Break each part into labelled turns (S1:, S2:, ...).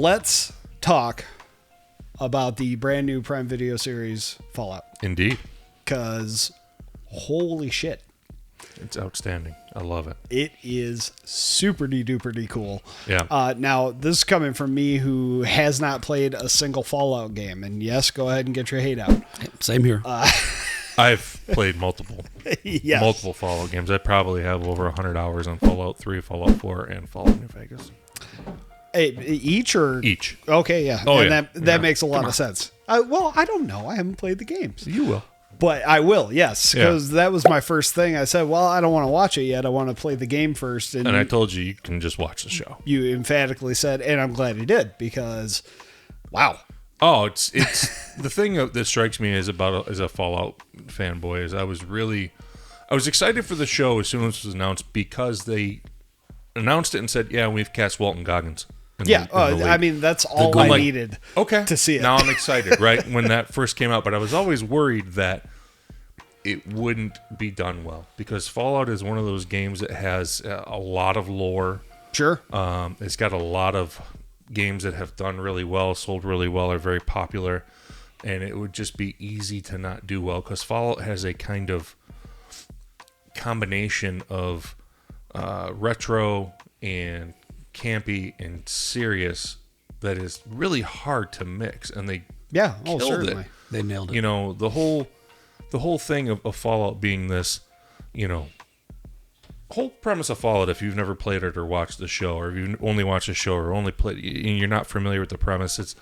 S1: let's talk about the brand new Prime Video series Fallout.
S2: Indeed.
S1: Because holy shit.
S2: It's outstanding. I love it.
S1: It is super duper cool.
S2: Yeah.
S1: Now, this is coming from me who has not played a single Fallout game. And yes, go ahead and get your hate out.
S3: Same here.
S2: I've played multiple Fallout games. I probably have over 100 hours on Fallout 3, Fallout 4, and Fallout New Vegas.
S1: Each or?
S2: Each.
S1: Okay, yeah.
S2: Oh,
S1: and
S2: yeah.
S1: that makes a lot of sense. Well, I don't know. I haven't played the games.
S2: You will.
S1: But I will, yes. Because that was my first thing. I said, well, I don't want to watch it yet. I want to play the game first.
S2: And I told you can just watch the show.
S1: You emphatically said, and I'm glad you did, because, wow.
S2: Oh, it's the thing that strikes me as a Fallout fanboy is I was excited for the show as soon as it was announced because they announced it and said, yeah, we've cast Walton Goggins.
S1: I mean, that's all I needed to see it.
S2: Now I'm excited, right? When that first came out, but I was always worried that it wouldn't be done well because Fallout is one of those games that has a lot of lore.
S1: Sure.
S2: It's got a lot of games that have done really well, sold really well, are very popular, and it would just be easy to not do well because Fallout has a kind of combination of retro and campy and serious that is really hard to mix, and they killed it.
S3: They nailed it.
S2: You know, the whole thing of Fallout being this, you know, whole premise of Fallout, if you've never played it or watched the show, or if you only watched the show or only played, and you're not familiar with the premise, it's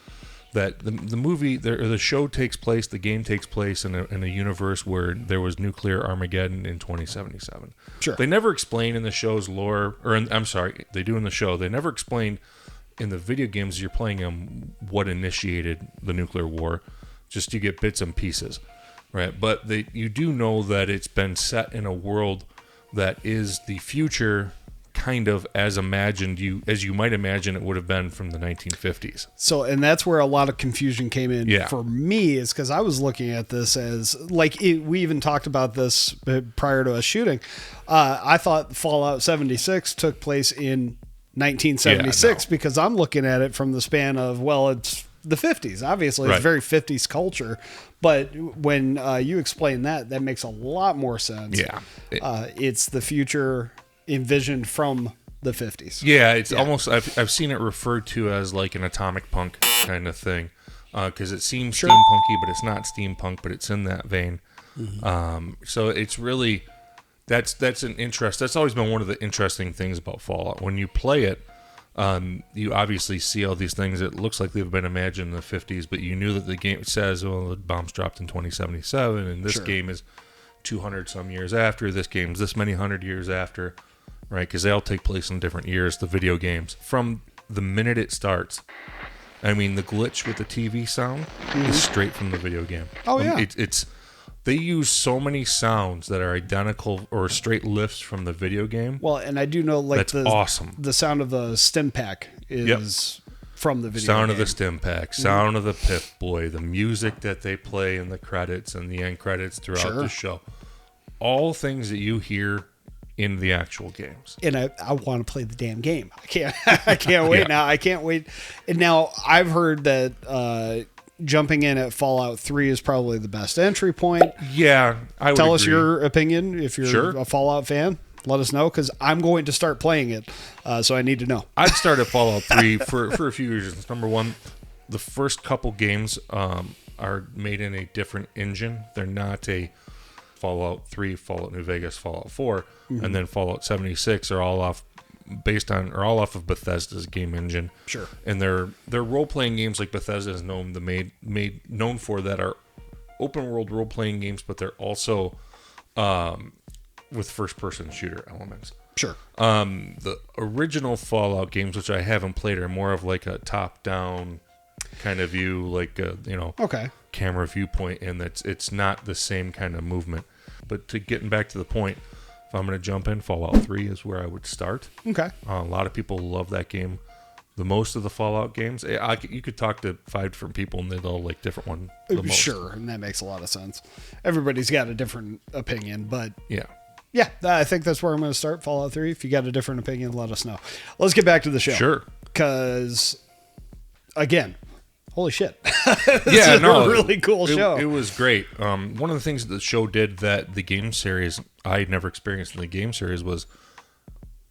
S2: that the movie, the show takes place, the game takes place in a universe where there was nuclear Armageddon in 2077.
S1: Sure.
S2: They never explain in the show's lore, they do in the show. They never explain in the video games you're playing them what initiated the nuclear war. Just you get bits and pieces, right? But you do know that it's been set in a world that is the future, kind of as you might imagine it would have been from the 1950s.
S1: So, and that's where a lot of confusion came in for me, is because I was looking at this as we even talked about this prior to us shooting. I thought Fallout 76 took place in 1976 because I'm looking at it from the span of, well, it's the 50s. Obviously, it's very 50s culture. But when you explain that makes a lot more sense.
S2: Yeah.
S1: It's the future envisioned from the 50s.
S2: Yeah, it's almost, I've seen it referred to as like an Atompunk kind of thing, because it seems steampunky, but it's not steampunk, but it's in that vein. Mm-hmm. So it's really, that's always been one of the interesting things about Fallout. When you play it, you obviously see all these things that looks like they've been imagined in the 50s, but you knew that the game says, well, the bombs dropped in 2077, and this game is 200 some years after, this game's this many 100 years after, right? Because they all take place in different years, the video games. From the minute it starts, I mean, the glitch with the TV sound is straight from the video game.
S1: Oh, yeah.
S2: They use so many sounds that are identical or straight lifts from the video game.
S1: Well, and I do know, like,
S2: that's awesome.
S1: The sound of the stim pack is from the video
S2: sound
S1: game.
S2: Of the stim pack, sound of the Pip-Boy, the music that they play in the credits and the end credits throughout the show. All things that you hear in the actual games.
S1: And I want to play the damn game. I can't wait now. I can't wait. And now I've heard that jumping in at Fallout 3 is probably the best entry point.
S2: Yeah, I would
S1: Tell
S2: agree.
S1: us your opinion if you're a Fallout fan. Let us know, because I'm going to start playing it, so I need to know.
S2: I'd start at Fallout 3 for a few reasons. Number one, the first couple games are made in a different engine. They're not a Fallout 3, Fallout New Vegas, Fallout 4, and then Fallout 76 are all off of Bethesda's game engine.
S1: Sure.
S2: And they're role-playing games like Bethesda is known for, that are open-world role-playing games, but they're also with first-person shooter elements.
S1: Sure.
S2: The original Fallout games, which I haven't played, are more of like a top-down kind of view, like camera viewpoint, and it's not the same kind of movement. But getting back to the point, if I'm going to jump in, Fallout 3 is where I would start.
S1: Okay.
S2: A lot of people love that game. The most of the Fallout games, you could talk to 5 different people and they'd all like different one the most.
S1: Sure, and that makes a lot of sense. Everybody's got a different opinion, but
S2: yeah,
S1: I think that's where I'm going to start, Fallout 3. If you got a different opinion, let us know. Let's get back to the show.
S2: Sure.
S1: Because again, holy shit.
S2: Yeah, no,
S1: a really cool show.
S2: It was great. One of the things that the show did that the game series I had never experienced in the game series was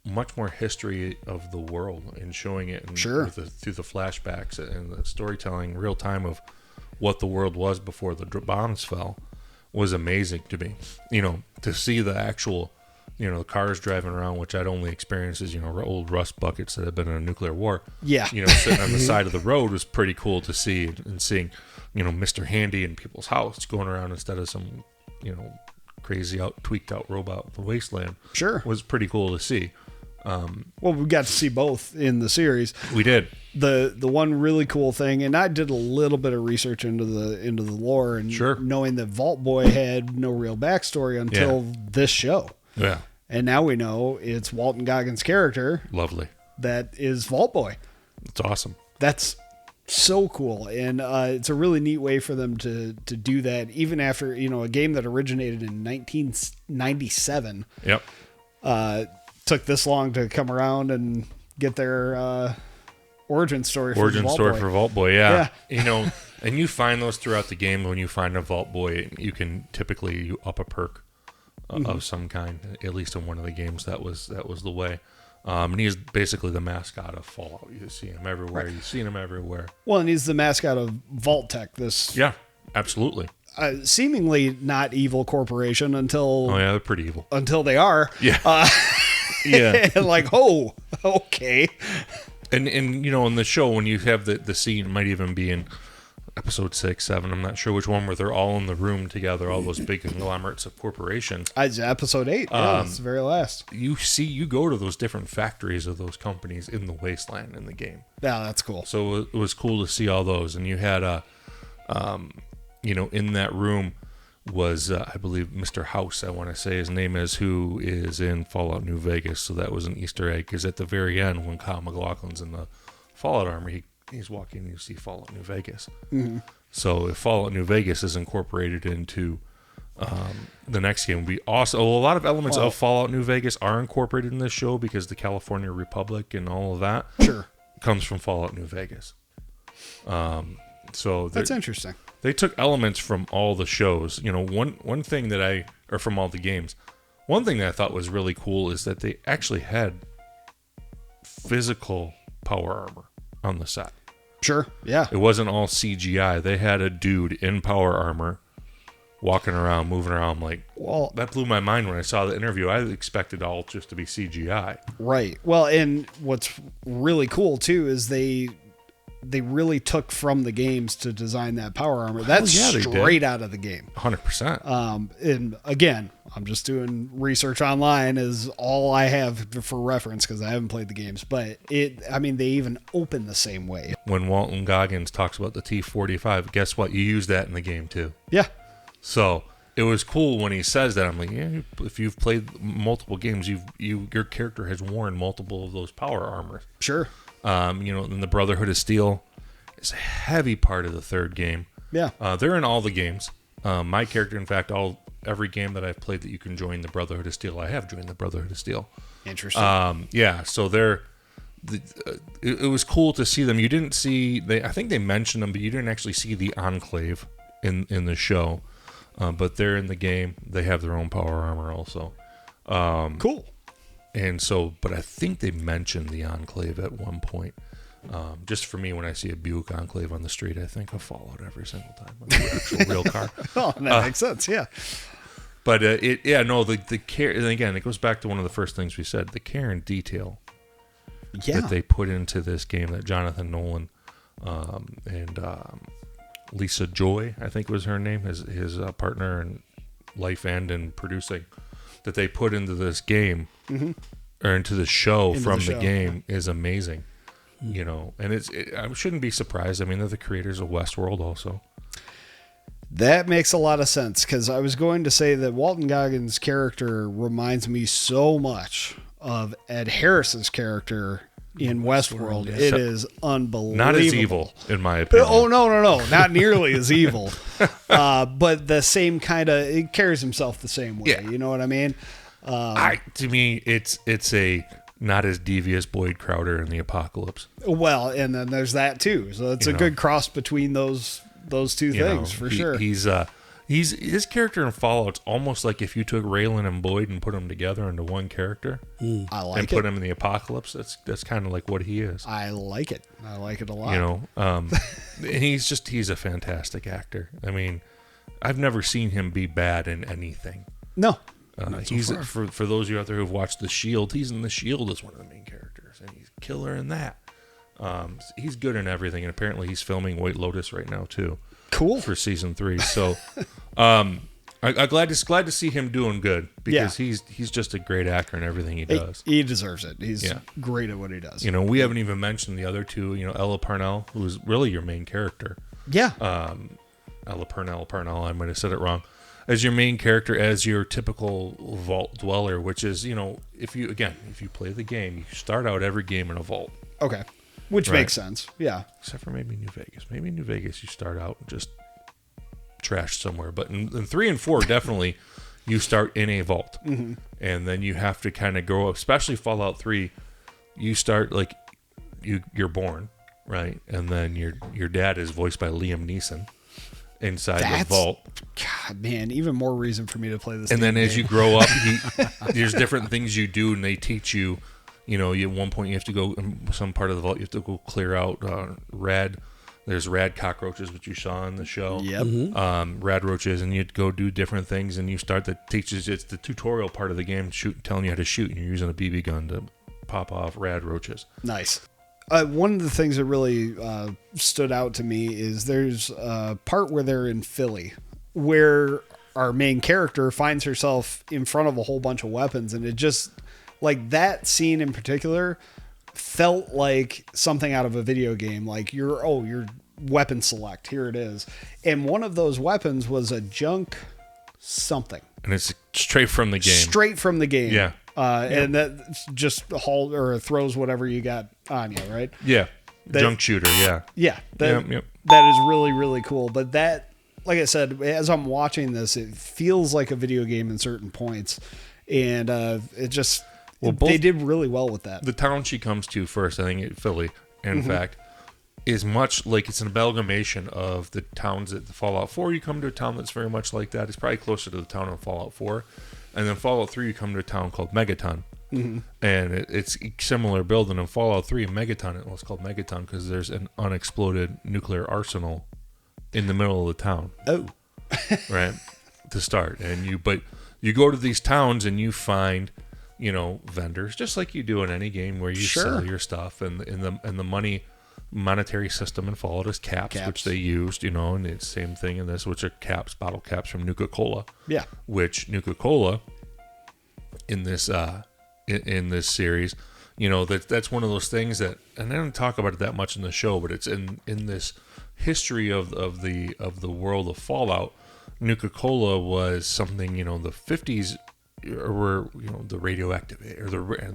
S2: much more history of the world and showing it through the flashbacks and the storytelling real time of what the world was before the bombs fell was amazing to me. To see the actual, the cars driving around, which I'd only experienced as, old rust buckets that had been in a nuclear war.
S1: Yeah.
S2: Sitting on the side of the road was pretty cool to see, and seeing, Mr. Handy in people's house going around instead of some, crazy tweaked out robot of the wasteland.
S1: Sure.
S2: Was pretty cool to see.
S1: Well, we got to see both in the series.
S2: We did.
S1: The one really cool thing, and I did a little bit of research into the lore, and knowing that Vault Boy had no real backstory until this show.
S2: Yeah.
S1: And now we know it's Walton Goggins' character.
S2: Lovely.
S1: That is Vault Boy.
S2: It's awesome.
S1: That's so cool, and it's a really neat way for them to do that, even after a game that originated in 1997.
S2: Yep.
S1: Took this long to come around and get their origin story for
S2: Vault Boy. Yeah. And you find those throughout the game. When you find a Vault Boy, you can typically up a perk of some kind. At least in one of the games, that was the way. And he's basically the mascot of Fallout. You see him everywhere. Right. You've seen him everywhere.
S1: Well, and he's the mascot of Vault-Tec.
S2: Yeah, absolutely.
S1: Seemingly not evil corporation until...
S2: Oh, yeah, they're pretty evil.
S1: Until they are.
S2: Yeah. Yeah.
S1: Like, oh, okay.
S2: And in the show, when you have the scene, it might even be in episode 6, 7, I'm not sure which one, where they're all in the room together, all those big conglomerates of corporations.
S1: Episode 8, yeah, it's the very last.
S2: You go to those different factories of those companies in the wasteland in the game.
S1: Yeah, that's cool.
S2: So it was cool to see all those. And you had, in that room was, I believe, Mr. House, I want to say his name is, who is in Fallout New Vegas. So that was an Easter egg, because at the very end, when Kyle MacLachlan's in the Fallout armor, he's walking, you see Fallout New Vegas. Mm-hmm. So if Fallout New Vegas is incorporated into the next game, would be awesome. A lot of elements of Fallout New Vegas are incorporated in this show, because the California Republic and all of that comes from Fallout New Vegas. So
S1: that's interesting.
S2: They took elements from all the shows. One thing that from all the games, one thing that I thought was really cool is that they actually had physical power armor on the set.
S1: Sure, yeah.
S2: It wasn't all CGI. They had a dude in power armor walking around, moving around. That blew my mind when I saw the interview. I expected all just to be CGI.
S1: Right. Well, and what's really cool, too, is they really took from the games to design that power armor. That's straight out of the game.
S2: 100%.
S1: And again, I'm just doing research online is all I have for reference, because I haven't played the games. But they even open the same way.
S2: When Walton Goggins talks about the T-45, guess what? You use that in the game too.
S1: Yeah. So
S2: it was cool when he says that. I'm like, yeah, if you've played multiple games, your character has worn multiple of those power armors.
S1: Sure.
S2: And the Brotherhood of Steel is a heavy part of the third game.
S1: Yeah.
S2: They're in all the games. My character, in fact, every game that I've played that you can join the Brotherhood of Steel, I have joined the Brotherhood of Steel.
S1: Interesting.
S2: Yeah. So it was cool to see them. You didn't see I think they mentioned them, but you didn't actually see the Enclave in the show. But they're in the game. They have their own power armor also.
S1: Cool.
S2: And so, but I think they mentioned the Enclave at one point. Just for me, when I see a Buick Enclave on the street, I think of Fallout every single time. Like the actual real car.
S1: Oh, that makes sense, yeah.
S2: But the care, and again, it goes back to one of the first things we said, the care and detail that they put into this game, that Jonathan Nolan and Lisa Joy, I think was her name, his partner in life and in producing, that they put into this game, or into the show the game is amazing. And I shouldn't be surprised. I mean, they're the creators of Westworld also.
S1: That makes a lot of sense, because I was going to say that Walton Goggins' character reminds me so much of Ed Harris's character in Westworld.
S2: Yeah.
S1: It is unbelievable.
S2: Not as evil, in my opinion.
S1: Oh, no. Not nearly as evil. But the same kind of... It carries himself the same way. Yeah. You know what I mean?
S2: To me, it's a not as devious Boyd Crowder in the Apocalypse.
S1: Well, and then there's that too. So it's a good cross between those two things for sure.
S2: He's his character in Fallout's almost like if you took Raylan and Boyd and put them together into one character.
S1: I like
S2: and put him in the Apocalypse. That's kind of like what he is.
S1: I like it a lot.
S2: And he's a fantastic actor. I mean, I've never seen him be bad in anything.
S1: No.
S2: He's for those of you out there who've watched The Shield, he's in The Shield as one of the main characters, and he's killer in that. He's good in everything, and apparently he's filming White Lotus right now too.
S1: Cool.
S2: For season 3. So, I'm glad to see him doing good because he's just a great actor in everything he does.
S1: He deserves it. He's great at what he does.
S2: We haven't even mentioned the other two. Ella Parnell, who is really your main character.
S1: Yeah.
S2: Ella Parnell. I might have said it wrong. As your main character, as your typical vault dweller, which is if you play the game, you start out every game in a vault.
S1: Okay. Which makes sense, yeah.
S2: Except for maybe New Vegas. Maybe New Vegas you start out just trashed somewhere. But in 3 and 4, definitely you start in a vault. Mm-hmm. And then you have to kind of grow up, especially Fallout 3. You start like you're born, right? And then your dad is voiced by Liam Neeson inside the vault.
S1: God, man, even more reason for me to play this.
S2: And then as you grow up, there's different things you do, and they teach you. At one point you have to go in some part of the vault. You have to go clear out There's rad cockroaches, which you saw in the show.
S1: Yep.
S2: Mm-hmm. Rad roaches, and you'd go do different things. And you start that teaches it's the tutorial part of the game, telling you how to shoot. And you're using a BB gun to pop off rad roaches.
S1: Nice. One of the things that really stood out to me is there's a part where they're in Philly, where our main character finds herself in front of a whole bunch of weapons, and it just. Like that scene in particular felt like something out of a video game. Like your weapon select, here it is. And one of those weapons was a junk something.
S2: And it's straight from the game. Yeah.
S1: And that just throws whatever you got on you, right?
S2: Yeah. Junk shooter, yeah.
S1: Yeah. That is really, really cool. But that, like I said, as I'm watching this, it feels like a video game in certain points. And it just... they did really well with that.
S2: The town she comes to first, I think, Philly, in fact, is much like it's an amalgamation of the towns at the Fallout 4. You come to a town that's very much like that. It's probably closer to the town in Fallout 4. And then Fallout 3, you come to a town called Megaton. Mm-hmm. And it's similar building. In Fallout 3, Megaton, it's called Megaton because there's an unexploded nuclear arsenal in the middle of the town.
S1: Oh.
S2: Right? To start. But you go to these towns and you find... vendors, just like you do in any game where you sell your stuff, and the monetary system in Fallout is caps, which they used, and it's the same thing in this, which are bottle caps from nuka-cola.
S1: Yeah.
S2: Which nuka-cola in this series, that's one of those things that, and I don't talk about it that much in the show, but it's in this history of the world of Fallout. Nuka-cola was something, the 50s. Were the radioactive age,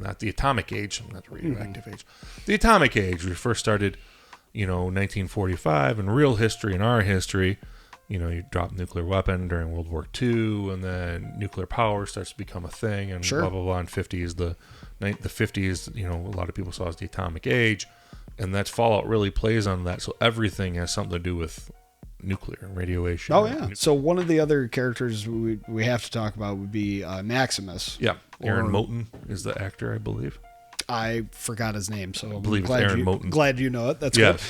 S2: not the atomic age, not the radioactive age, the atomic age. We first started, 1945 in real history, in our history. You drop nuclear weapon during World War II, and then nuclear power starts to become a thing, and blah blah blah. And the 50s, a lot of people saw as the atomic age, and that's Fallout really plays on that. So everything has something to do with nuclear and radiation.
S1: Oh yeah. So one of the other characters we have to talk about would be Maximus.
S2: Yeah. Aaron Moten is the actor, I believe.
S1: I forgot his name, so
S2: I believe it's Aaron Moten.
S1: Glad you know it. That's good.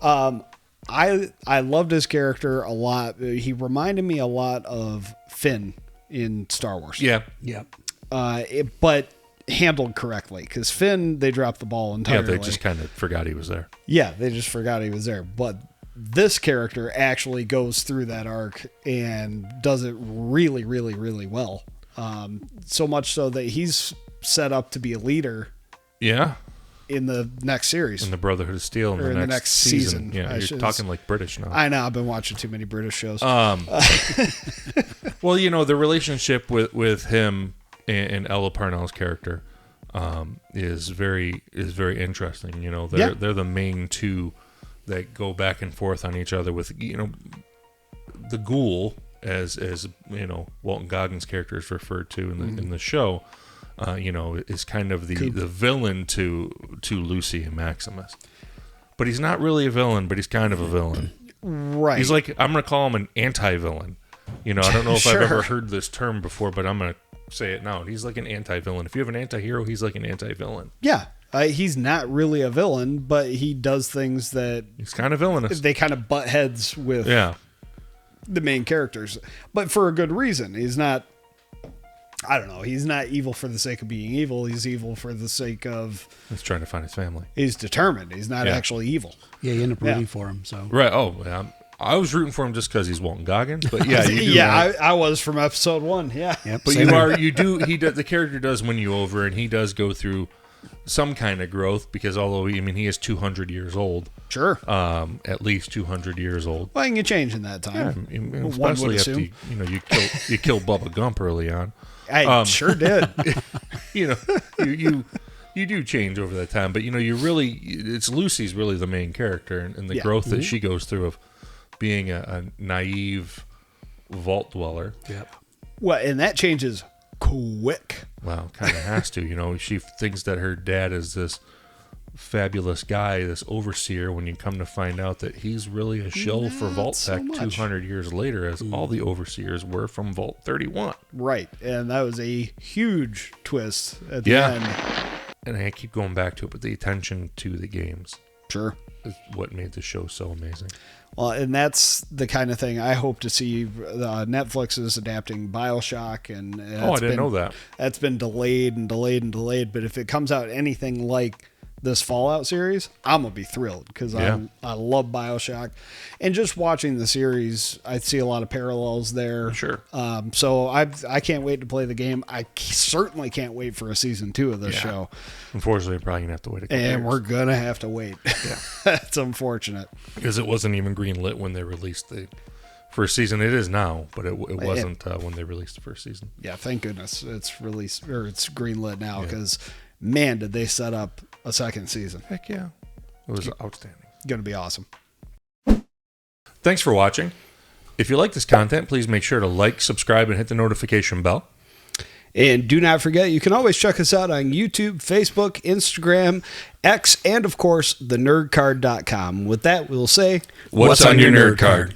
S1: I loved his character a lot. He reminded me a lot of Finn in Star Wars.
S2: Yeah.
S1: Yeah. But handled correctly, because Finn, they dropped the ball entirely.
S2: Yeah, they just kind of forgot he was there.
S1: Yeah, they just forgot he was there. But this character actually goes through that arc and does it really, really, really well. So much so that he's set up to be a leader.
S2: Yeah.
S1: In the next series.
S2: In the Brotherhood of Steel in the next season. Yeah, you're talking like British now.
S1: I know. I've been watching too many British shows.
S2: Well, the relationship with him and Ella Parnell's character is very interesting. They're the main two that go back and forth on each other with, the Ghoul, as Walton Goggins' character is referred to in the show, is kind of the villain to Lucy and Maximus. But he's not really a villain, but he's kind of a villain.
S1: Right.
S2: He's like, I'm going to call him an anti-villain. I don't know if I've ever heard this term before, but I'm going to say it now. He's like an anti-villain. If you have an anti-hero, he's like an anti-villain.
S1: Yeah. He's not really a villain, but he does things that...
S2: He's kind of villainous.
S1: They kind of butt heads with the main characters. But for a good reason. He's not... I don't know. He's not evil for the sake of being evil. He's evil for the sake of...
S2: He's trying to find his family.
S1: He's determined. He's not actually evil.
S3: Yeah, you end up rooting for him. So
S2: right. Oh, yeah. I was rooting for him just because he's Walton Goggins. But yeah, you do.
S1: Yeah, I was from episode 1. Yeah.
S3: Yep,
S2: but the character does win you over, and he does go through some kind of growth because although, he is 200 years old.
S1: Sure.
S2: At least 200 years old.
S1: Well, you can change in that time.
S2: Yeah, especially after you kill Bubba Gump early on.
S1: I sure did.
S2: You do change over that time, but it's Lucy's really the main character, and the growth that she goes through of being a naive vault dweller.
S1: Yep. Well, and that changes quick.
S2: Well, kind of has to. She thinks that her dad is this fabulous guy, this overseer, when you come to find out that he's really a shill for Vault-Tec 200 years later, as all the overseers were from Vault 31.
S1: Right, and that was a huge twist at the end.
S2: And I keep going back to it, but the attention to the games
S1: is
S2: what made the show so amazing.
S1: Well, and that's the kind of thing I hope to see. Netflix is adapting BioShock, and
S2: I didn't know that.
S1: That's been delayed and delayed and delayed, but if it comes out anything like this Fallout series, I'm gonna be thrilled because I love BioShock, and just watching the series, I see a lot of parallels there.
S2: Sure.
S1: So I can't wait to play the game. I certainly can't wait for a season 2 of this show.
S2: Unfortunately, we're probably gonna have to wait a couple years.
S1: We're gonna have to wait. Yeah, that's unfortunate
S2: because it wasn't even greenlit when they released the first season. It is now, but it wasn't when they released the first season.
S1: Yeah, thank goodness it's released or it's greenlit now because man, did they set up a second season.
S2: Heck yeah. It was outstanding.
S1: Going to be awesome.
S2: Thanks for watching. If you like this content, please make sure to like, subscribe, and hit the notification bell.
S1: And do not forget, you can always check us out on YouTube, Facebook, Instagram, X, and of course, thenerdcard.com. With that, we'll say,
S2: what's on your nerd card?